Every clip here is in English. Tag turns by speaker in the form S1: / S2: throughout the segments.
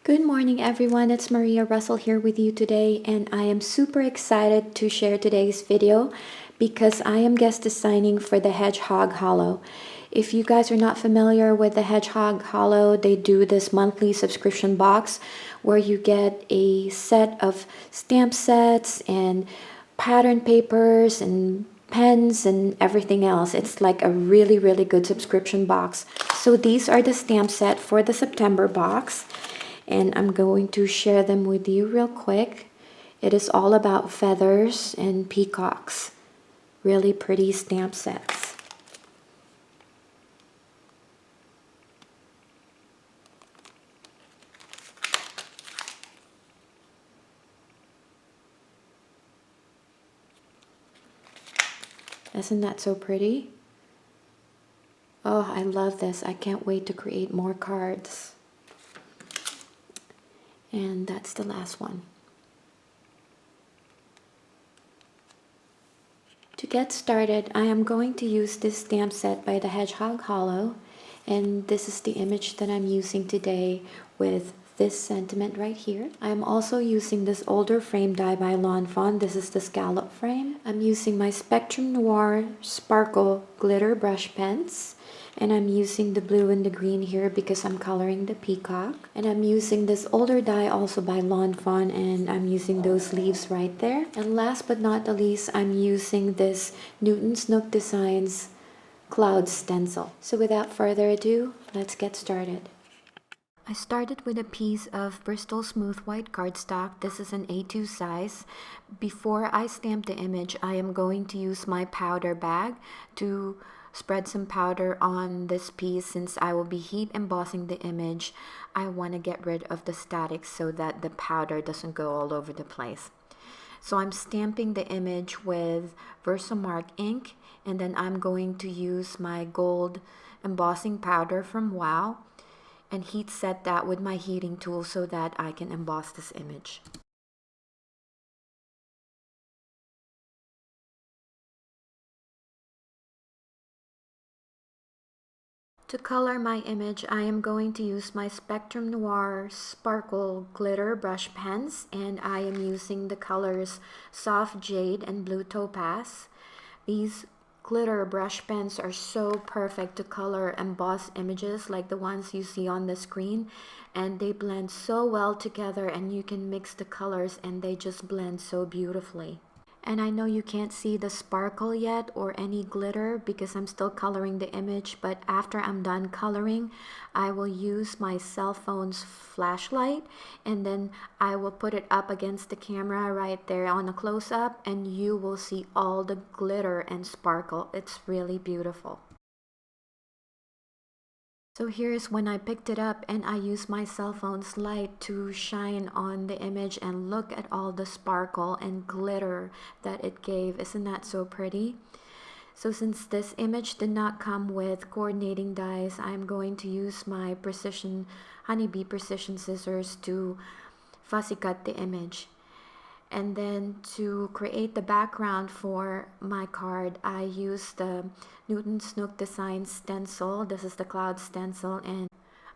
S1: Good morning, everyone. It's Maria Russell here with you today, and I am super excited to share today's video because I am guest designing for the Hedgehog Hollow. If you guys are not familiar with the Hedgehog Hollow, they do this monthly subscription box where you get a set of stamp sets and pattern papers and pens and everything else. It's like a really good subscription box. So these are the stamp set for the September box, and I'm going to share them with you real quick. It is all about feathers and peacocks. Really pretty stamp sets. Isn't that so pretty? Oh, I love this. I can't wait to create more cards. And that's the last one. To get started, I am going to use this stamp set by the Hedgehog Hollow, and this is the image that I'm using today with this sentiment right here. I'm also using this older frame die by Lawn Fawn. This is the scallop frame. I'm using my Spectrum Noir Sparkle Glitter Brush Pens, and I'm using the blue and the green here because I'm coloring the peacock. And I'm using this older die also by Lawn Fawn, and I'm using those leaves right there. And last but not the least, I'm using this Newton's Nook Designs cloud stencil. So without further ado, let's get started. I started with a piece of Bristol Smooth White cardstock. This is an A2 size. Before I stamp the image, I am going to use my powder bag to spread some powder on this piece. Since I will be heat embossing the image, I want to get rid of the static so that the powder doesn't go all over the place. So I'm stamping the image with Versamark ink, and then I'm going to use my gold embossing powder from Wow and heat set that with my heating tool so that I can emboss this image. To color my image, I am going to use my Spectrum Noir Sparkle Glitter Brush Pens, and I am using the colors Soft Jade and Blue Topaz. These glitter brush pens are so perfect to color emboss images like the ones you see on the screen, and they blend so well together, and you can mix the colors and they just blend so beautifully. And I know you can't see the sparkle yet or any glitter because I'm still coloring the image, but after I'm done coloring, I will use my cell phone's flashlight, and then I will put it up against the camera right there on a close-up, and you will see all the glitter and sparkle. It's really beautiful. So here's when I picked it up and I used my cell phone's light to shine on the image, and look at all the sparkle and glitter that it gave. Isn't that so pretty? So since this image did not come with coordinating dies, I'm going to use my Honeybee precision scissors to fussy cut the image. And then to create the background for my card, I use the Newton's Nook Designs stencil. This is the cloud stencil, and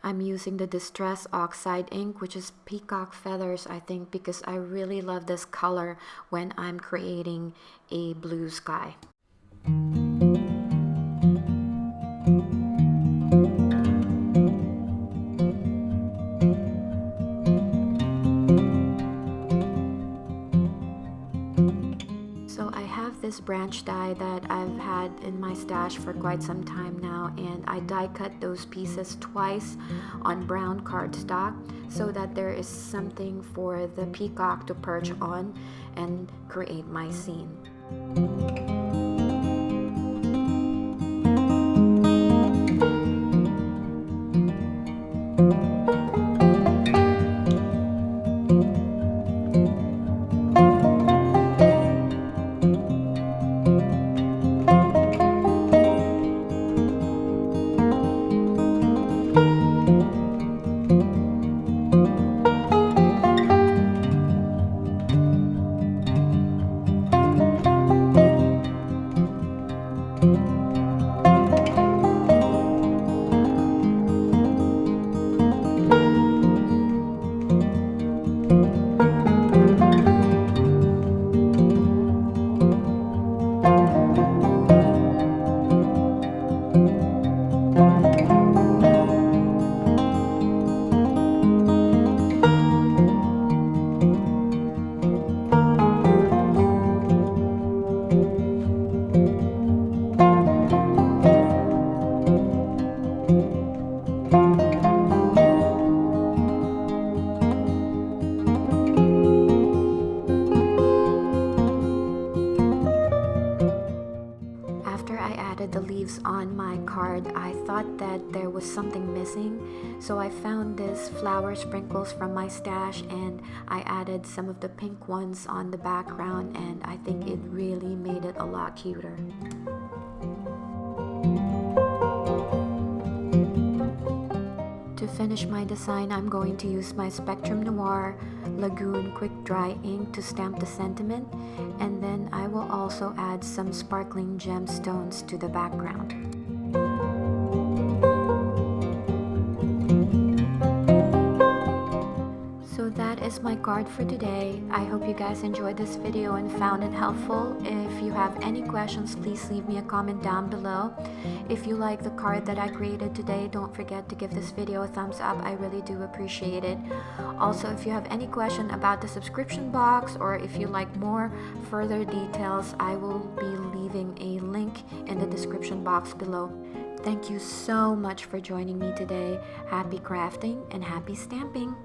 S1: I'm using the Distress Oxide ink, which is peacock feathers, I think, because I really love this color when I'm creating a blue sky. This branch die that I've had in my stash for quite some time now, and I die cut those pieces twice on brown cardstock so that there is something for the peacock to perch on and create my scene. added the leaves on my card, I thought that there was something missing. So I found this flower sprinkles from my stash and I added some of the pink ones on the background, and I think it really made it a lot cuter. To finish my design, I'm going to use my Spectrum Noir Lagoon Quick Dry ink to stamp the sentiment, and then I will also add some sparkling gemstones to the background. So that is my card for today. I hope you guys enjoyed this video and found it helpful. If you have any questions, please leave me a comment down below. If you like the card that I created today, don't forget to give this video a thumbs up. I really do appreciate it. Also, if you have any question about the subscription box, or if you like more further details, I will be leaving a link in the description box below. Thank you so much for joining me today. Happy crafting and happy stamping!